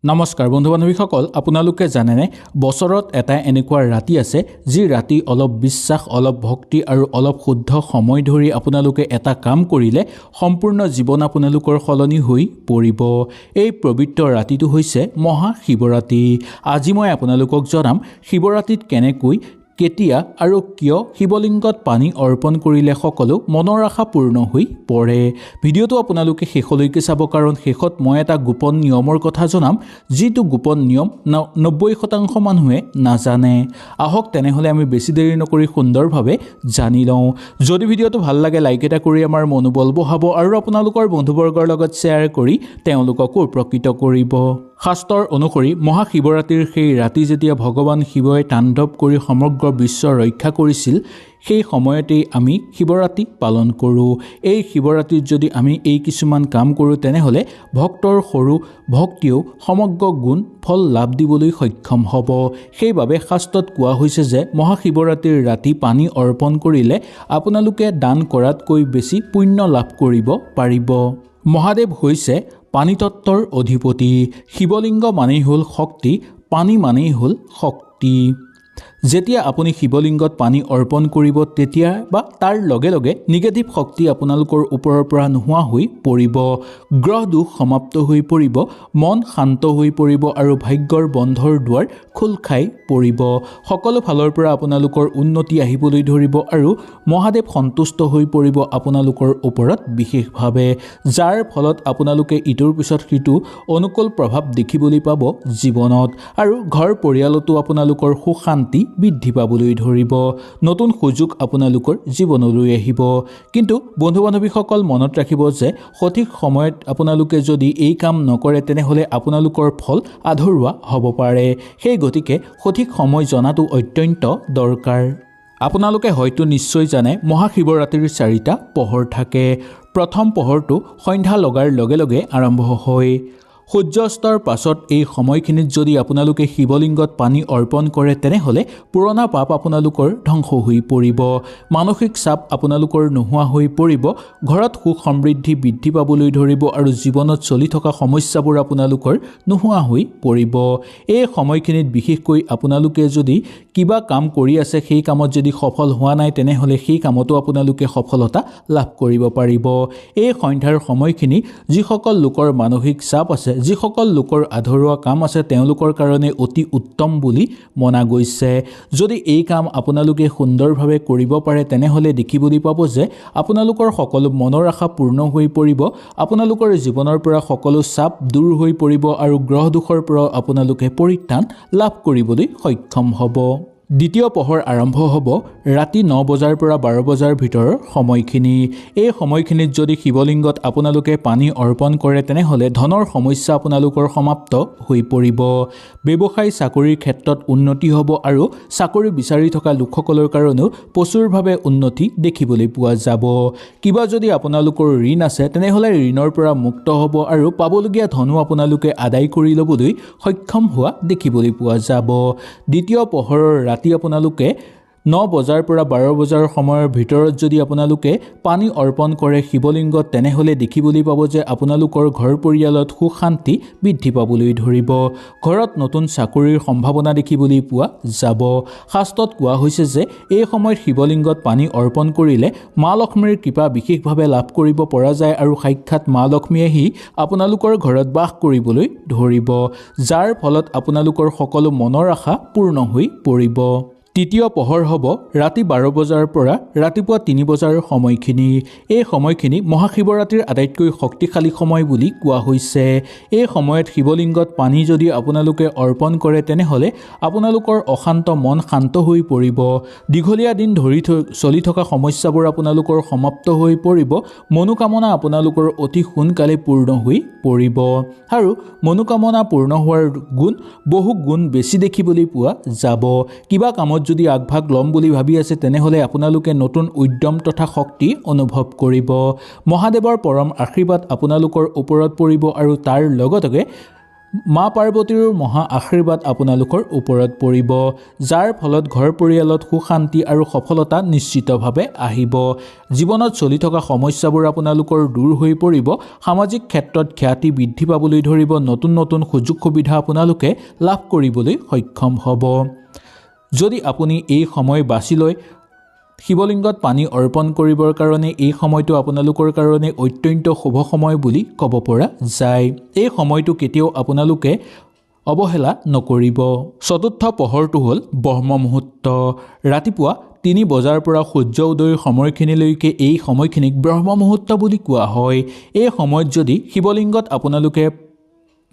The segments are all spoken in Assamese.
নমস্কাৰ বন্ধু বান্ধৱীসকল, আপোনালোকে জানেনে বছৰত এটা এনেকুৱা ৰাতি আছে যি ৰাতি অলপ বিশ্বাস, অলপ ভক্তি আৰু অলপ শুদ্ধ সময় ধৰি আপোনালোকে এটা কাম কৰিলে সম্পূৰ্ণ জীৱন আপোনালোকৰ সলনি হৈ পৰিব। এই পবিত্ৰ ৰাতিটো হৈছে মহাশিৱৰাত্ৰি। আজি মই আপোনালোকক জনাম শিৱৰাত্ৰিত কেনেকৈ, কেতিয়া আৰু কিয় শিৱলিংগত পানী অৰ্পণ কৰিলে সকলো মনৰ আশা পূৰ্ণ হৈ পৰে। ভিডিঅ'টো আপোনালোকে শেষলৈকে চাব, কাৰণ শেষত মই এটা গোপন নিয়মৰ কথা জনাম, যিটো গোপন নিয়ম 90% মানুহে নাজানে। আহক তেনেহ'লে আমি বেছি দেৰি নকৰি সুন্দৰভাৱে জানি লওঁ। যদি ভিডিঅ'টো ভাল লাগে লাইক এটা কৰি আমাৰ মনোবল বঢ়াব আৰু আপোনালোকৰ বন্ধুবৰ্গৰ লগত শ্বেয়াৰ কৰি তেওঁলোককো উপকৃত কৰিব। শাস্ত্ৰৰ অনুসৰি মহাশিৱৰাত্ৰিৰ সেই ৰাতি যেতিয়া ভগৱান শিৱই তাণ্ডৱ কৰি সমগ্ৰ বিশ্ব ৰক্ষা কৰিছিল, সেই সময়তেই আমি শিৱৰাত্ৰি পালন কৰোঁ। এই শিৱৰাত্ৰিত যদি আমি এই কিছুমান কাম কৰোঁ, তেনেহ'লে ভক্তৰ সৰু ভক্তিও সমগ্ৰ গুণ ফল লাভ দিবলৈ সক্ষম হ'ব। সেইবাবে শাস্ত্ৰত কোৱা হৈছে যে মহাশিৱৰাত্ৰিৰ ৰাতি পানী অৰ্পণ কৰিলে আপোনালোকে দান কৰাতকৈ বেছি পুণ্য লাভ কৰিব পাৰিব। মহাদেৱ হৈছে পানীতত্ত্বৰ অধিপতি। শিৱলিংগ মানেই হ'ল শক্তি, পানী মানেই হ'ল শক্তি। যেতিয়া আপুনি শিৱলিংগত পানী অৰ্পণ কৰিব, তেতিয়া বা তাৰ লগে লগে নিগেটিভ শক্তি আপোনালোকৰ ওপৰৰ পৰা নোহোৱা হৈ পৰিব, গ্ৰহ দোষ সমাপ্ত হৈ পৰিব, মন শান্ত হৈ পৰিব আৰু ভাগ্যৰ বন্ধৰ দুৱাৰ খোল খাই পৰিব। সকলো ফালৰ পৰা আপোনালোকৰ উন্নতি আহিবলৈ ধৰিব আৰু মহাদেৱ সন্তুষ্ট হৈ পৰিব আপোনালোকৰ ওপৰত বিশেষভাৱে, যাৰ ফলত আপোনালোকে ইটোৰ পিছত সিটো অনুকূল প্ৰভাৱ দেখিবলৈ পাব জীৱনত, আৰু ঘৰ পৰিয়ালতো আপোনালোকৰ সুখ শান্তি বৃদ্ধি পাবলৈ ধৰিব, নতুন সুযোগ আপোনালোকৰ জীৱনলৈ আহিব। কিন্তু বন্ধু বান্ধৱীসকল, মনত ৰাখিব যে সঠিক সময়ত আপোনালোকে যদি এই কাম নকৰে, তেনেহ'লে আপোনালোকৰ ফল আধৰুৱা হ'ব পাৰে। সেই গতিকে সঠিক সময় জনাটো অত্যন্ত দৰকাৰ। আপোনালোকে হয়তো নিশ্চয় জানে মহাশিৱৰাত্ৰিৰ 4টা পোহৰ থাকে। প্ৰথম পোহৰটো সন্ধ্যা লগাৰ লগে লগে আৰম্ভ হয়। সূৰ্যাস্তৰ পাছত এই সময়খিনিত যদি আপোনালোকে শিৱলিংগত পানী অৰ্পণ কৰে, তেনেহ'লে পুৰণা পাপ আপোনালোকৰ ধ্বংস হৈ পৰিব, মানসিক চাপ আপোনালোকৰ নোহোৱা হৈ পৰিব, ঘৰত সুখ সমৃদ্ধি বৃদ্ধি পাবলৈ ধৰিব আৰু জীৱনত চলি থকা সমস্যাবোৰ আপোনালোকৰ নোহোৱা হৈ পৰিব। এই সময়খিনিত বিশেষকৈ আপোনালোকে যদি কিবা কাম কৰি আছে, সেই কামত যদি সফল হোৱা নাই, তেনেহ'লে সেই কামতো আপোনালোকে সফলতা লাভ কৰিব পাৰিব। এই সন্ধ্যাৰ সময়খিনি যিসকল লোকৰ মানসিক চাপ আছে, যিসকল লোকৰ আধৰুৱা কাম আছে, তেওঁলোকৰ কাৰণে অতি উত্তম বুলি মনা গৈছে। যদি এই কাম আপোনালোকে সুন্দৰভাৱে কৰিব পাৰে, তেনেহ'লে দেখিবলৈ পাব যে আপোনালোকৰ সকলো মনৰ আশা পূৰ্ণ হৈ পৰিব, আপোনালোকৰ জীৱনৰ পৰা সকলো চাপ দূৰ হৈ পৰিব আৰু গ্ৰহ দোষৰ পৰা আপোনালোকে পৰিত্ৰাণ লাভ কৰিবলৈ সক্ষম হ'ব। দ্বিতীয় পোহৰ আৰম্ভ হ'ব ৰাতি 9 বজাৰ পৰা 12 বজাৰ ভিতৰৰ সময়খিনি। এই সময়খিনিত যদি শিৱলিংগত আপোনালোকে পানী অৰ্পণ কৰে, তেনেহ'লে ধনৰ সমস্যা আপোনালোকৰ সমাপ্ত হৈ পৰিব, ব্যৱসায় চাকৰিৰ ক্ষেত্ৰত উন্নতি হ'ব আৰু চাকৰি বিচাৰি থকা লোকসকলৰ কাৰণেও প্ৰচুৰভাৱে উন্নতি দেখিবলৈ পোৱা যাব। কিবা যদি আপোনালোকৰ ঋণ আছে, তেনেহ'লে ঋণৰ পৰা মুক্ত হ'ব আৰু পাবলগীয়া ধনো আপোনালোকে আদায় কৰি ল'বলৈ সক্ষম হোৱা দেখিবলৈ পোৱা যাব। দ্বিতীয় পোহৰৰ ৰাতি আপোনালোকে 9 বজাৰ পৰা 12 বজাৰ সময়ৰ ভিতৰত যদি আপোনালোকে পানী অৰ্পণ কৰে শিৱলিংগত, তেনেহ'লে দেখিবলৈ পাব যে আপোনালোকৰ ঘৰ পৰিয়ালত সুখ শান্তি বৃদ্ধি পাবলৈ ধৰিব, ঘৰত নতুন চাকৰিৰ সম্ভাৱনা দেখিবলৈ পোৱা যাব। শাস্ত্ৰত কোৱা হৈছে যে এই সময়ত শিৱলিংগত পানী অৰ্পণ কৰিলে মা লক্ষ্মীৰ কৃপা বিশেষভাৱে লাভ কৰিব পৰা যায় আৰু সাক্ষাৎ মা লক্ষ্মী আহি আপোনালোকৰ ঘৰত বাস কৰিবলৈ ধৰিব, যাৰ ফলত আপোনালোকৰ সকলো মনৰ আশা পূৰ্ণ হৈ পৰিব। তৃতীয় পোহৰ হ'ব ৰাতি 12 বজাৰ পৰা ৰাতিপুৱা 3 বজাৰ সময়খিনি। এই সময়খিনি মহাশিৱৰাত্ৰিৰ আটাইতকৈ শক্তিশালী সময় বুলি কোৱা হৈছে। এই সময়ত শিৱলিংগত পানী যদি আপোনালোকে অৰ্পণ কৰে, তেনেহ'লে আপোনালোকৰ অশান্ত মন শান্ত হৈ পৰিব, দীঘলীয়া দিন ধৰি চলি থকা সমস্যাবোৰ আপোনালোকৰ সমাপ্ত হৈ পৰিব, মনোকামনা আপোনালোকৰ অতি সোনকালে পূৰ্ণ হৈ পৰিব আৰু মনোকামনা পূৰ্ণ হোৱাৰ বহু গুণ বেছি দেখিবলৈ পোৱা যাব। কিবা কামত যদি আগভাগ ল'ম বুলি ভাবি আছে, তেনেহ'লে আপোনালোকে নতুন উদ্যম তথা শক্তি অনুভৱ কৰিব, মহাদেৱৰ পৰম আশীৰ্বাদ আপোনালোকৰ ওপৰত পৰিব আৰু তাৰ লগতে মা পাৰ্বতীৰ মহা আশীৰ্বাদ আপোনালোকৰ ওপৰত পৰিব, যাৰ ফলত ঘৰ পৰিয়ালত সুখ শান্তি আৰু সফলতা নিশ্চিতভাৱে আহিব। জীৱনত চলি থকা সমস্যাবোৰ আপোনালোকৰ দূৰ হৈ পৰিব, সামাজিক ক্ষেত্ৰত খ্যাতি বৃদ্ধি পাবলৈ ধৰিব, নতুন নতুন সুযোগ সুবিধা আপোনালোকে লাভ কৰিবলৈ সক্ষম হ'ব। যদি আপুনি এই সময় বাছি লয় শিৱলিংগত পানী অৰ্পণ কৰিবৰ কাৰণে, এই সময়টো আপোনালোকৰ কাৰণে অত্যন্ত শুভ সময় বুলি ক'ব পৰা যায়। এই সময়টো কেতিয়াও আপোনালোকে অৱহেলা নকৰিব। চতুৰ্থ পহৰটো হ'ল ব্ৰহ্ম মুহূৰ্ত। ৰাতিপুৱা 3 বজাৰ পৰা সূৰ্য উদয়ৰ সময়খিনিলৈকে এই সময়খিনিক ব্ৰহ্ম মুহূৰ্ত বুলি কোৱা হয়। এই সময়ত যদি শিৱলিংগত আপোনালোকে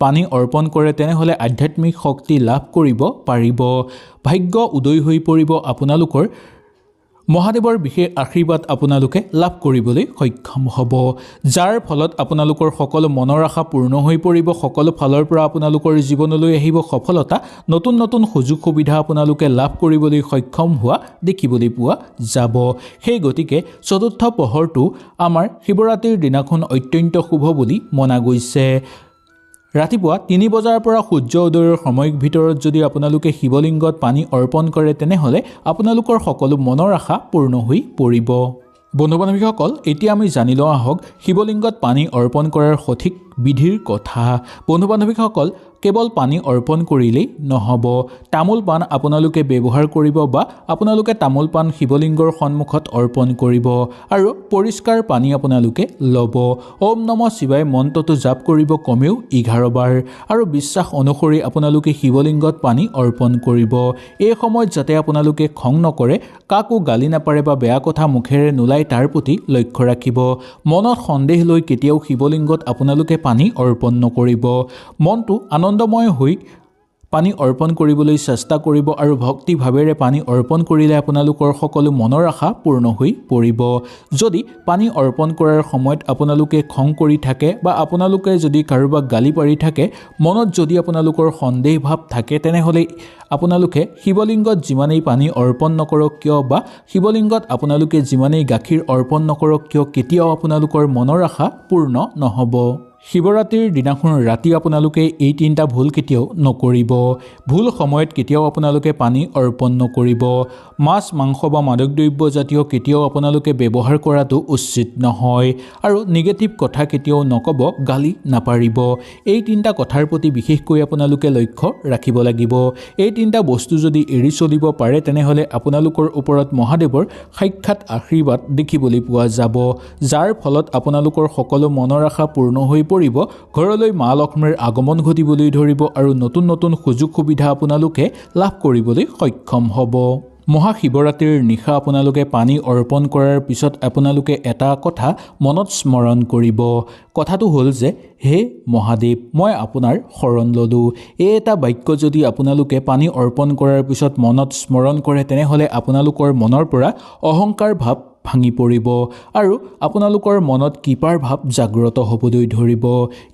পানী অৰ্পণ কৰে তেনেহ'লে আধ্যাত্মিক শক্তি লাভ কৰিব পাৰিব, ভাগ্য উদয় হৈ পৰিব, আপোনালোকৰ মহাদেৱৰ বিশেষ আশীৰ্বাদ আপোনালোকে লাভ কৰিবলৈ সক্ষম হ'ব, যাৰ ফলত আপোনালোকৰ সকলো মনৰ আশা পূৰ্ণ হৈ পৰিব, সকলো ফালৰ পৰা আপোনালোকৰ জীৱনলৈ আহিব সফলতা, নতুন নতুন সুযোগ সুবিধা আপোনালোকে লাভ কৰিবলৈ সক্ষম হোৱা দেখিবলৈ পোৱা যাব। সেই গতিকে চতুৰ্থ পহৰটো আমাৰ শিৱৰাত্ৰিৰ দিনাখন অত্যন্ত শুভ বুলি মনা গৈছে। ৰাতিপুৱা 3 বজাৰ পৰা সূৰ্য উদয়ৰ সময়ৰ ভিতৰত যদি আপোনালোকে শিৱলিংগত পানী অৰ্পণ কৰে তেনেহ'লে আপোনালোকৰ সকলো মনৰ আশা পূৰ্ণ হৈ পৰিব। বন্ধু বান্ধৱীসকল, এতিয়া আমি জানি লোৱা আহক শিৱলিংগত পানী অৰ্পণ কৰাৰ সঠিক বিধিৰ কথা। বন্ধু বান্ধৱীসকল, কেৱল পানী অৰ্পণ কৰিলেই নহ'ব, তামোল পাণ আপোনালোকে ব্যৱহাৰ কৰিব বা আপোনালোকে তামোল পাণ শিৱলিংগৰ সন্মুখত অৰ্পণ কৰিব আৰু পৰিষ্কাৰ পানী আপোনালোকে ল'ব। ওম নমঃ শিৱায় মন্ত্ৰটো জাপ কৰিব কমেও 11 বাৰ আৰু বিশ্বাস অনুসৰি আপোনালোকে শিৱলিংগত পানী অৰ্পণ কৰিব। এই সময়ত যাতে আপোনালোকে খং নকৰে, কাকো গালি নাপাৰে বা বেয়া কথা মুখেৰে নোলায় তাৰ প্ৰতি লক্ষ্য ৰাখিব। মনত সন্দেহ লৈ কেতিয়াও শিৱলিংগত আপোনালোকে পানী অৰ্পণ নকৰিব। মনটো আনন্দময় হৈ পানী অৰ্পণ কৰিবলৈ চেষ্টা কৰিব আৰু ভক্তিভাৱেৰে পানী অৰ্পণ কৰিলে আপোনালোকৰ সকলো মনৰ আশা পূৰ্ণ হৈ পৰিব। যদি পানী অৰ্পণ কৰাৰ সময়ত আপোনালোকে খং কৰি থাকে বা আপোনালোকে যদি কাৰোবাক গালি পাৰি থাকে, মনত যদি আপোনালোকৰ সন্দেহ ভাৱ থাকে, তেনেহ'লে আপোনালোকে শিৱলিংগত যিমানেই পানী অৰ্পণ নকৰক কিয় বা শিৱলিংগত আপোনালোকে যিমানেই গাখীৰ অৰ্পণ নকৰক কিয়, কেতিয়াও আপোনালোকৰ মনৰ আশা পূৰ্ণ নহ'ব। শিৱৰাত্ৰিৰ দিনাখন ৰাতি আপোনালোকে এই 3টা ভুল কেতিয়াও নকৰিব। ভুল সময়ত কেতিয়াও আপোনালোকে পানী অৰ্পণ নকৰিব। মাছ মাংস বা মাদক দ্ৰব্য জাতীয় কেতিয়াও আপোনালোকে ব্যৱহাৰ কৰাটো উচিত নহয় আৰু নিগেটিভ কথা কেতিয়াও নক'ব, গালি নাপাৰিব। এই 3টা কথাৰ প্ৰতি বিশেষকৈ আপোনালোকে লক্ষ্য ৰাখিব লাগিব। এই 3টা বস্তু যদি এৰি চলিব পাৰে তেনেহ'লে আপোনালোকৰ ওপৰত মহাদেৱৰ সাক্ষাৎ আশীৰ্বাদ দেখিবলৈ পোৱা যাব, যাৰ ফলত আপোনালোকৰ সকলো মনৰ আশা পূৰ্ণ হৈ পৰিব, ঘৰলৈ মা লক্ষ্মীৰ আগমন ঘটিবলৈ ধৰিব আৰু নতুন নতুন সুযোগ সুবিধা আপোনালোকে লাভ কৰিবলৈ সক্ষম হ'ব। মহাশিৱৰাত্ৰিৰ নিশা আপোনালোকে পানী অৰ্পণ কৰাৰ পিছত আপোনালোকে এটা কথা মনত স্মৰণ কৰিব। কথাটো হ'ল যে, হে মহাদেৱ, মই আপোনাৰ শৰণ ল'লোঁ। এই এটা বাক্য যদি আপোনালোকে পানী অৰ্পণ কৰাৰ পিছত মনত স্মৰণ কৰে তেনেহ'লে আপোনালোকৰ মনৰ পৰা অহংকাৰ ভাৱ ভাঙি পৰিব আৰু আপোনালোকৰ মনত কৃপাৰ ভাৱ জাগ্ৰত হ'বলৈ ধৰিব।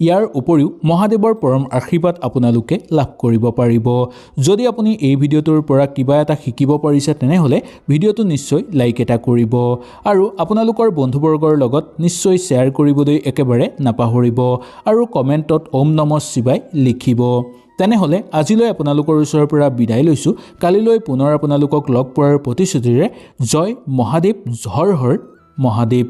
ইয়াৰ উপৰিও মহাদেৱৰ পৰম আশীৰ্বাদ আপোনালোকে লাভ কৰিব পাৰিব। যদি আপুনি এই ভিডিঅ'টোৰ পৰা কিবা এটা শিকিব পাৰিছে তেনেহ'লে ভিডিঅ'টো নিশ্চয় লাইক এটা কৰিব আৰু আপোনালোকৰ বন্ধুবৰ্গৰ লগত নিশ্চয় শ্বেয়াৰ কৰিবলৈ একেবাৰে নাপাহৰিব আৰু কমেণ্টত ওম নমঃ শিৱায় লিখিব। তেনেহ'লে আজিলৈ আপোনালোকৰ ওচৰৰ পৰা বিদায় লৈছোঁ। কালিলৈ পুনৰ আপোনালোকক লগ পোৱাৰ প্ৰতিশ্ৰুতিৰে জয় মহাদেৱ, হৰ হৰ মহাদেৱ।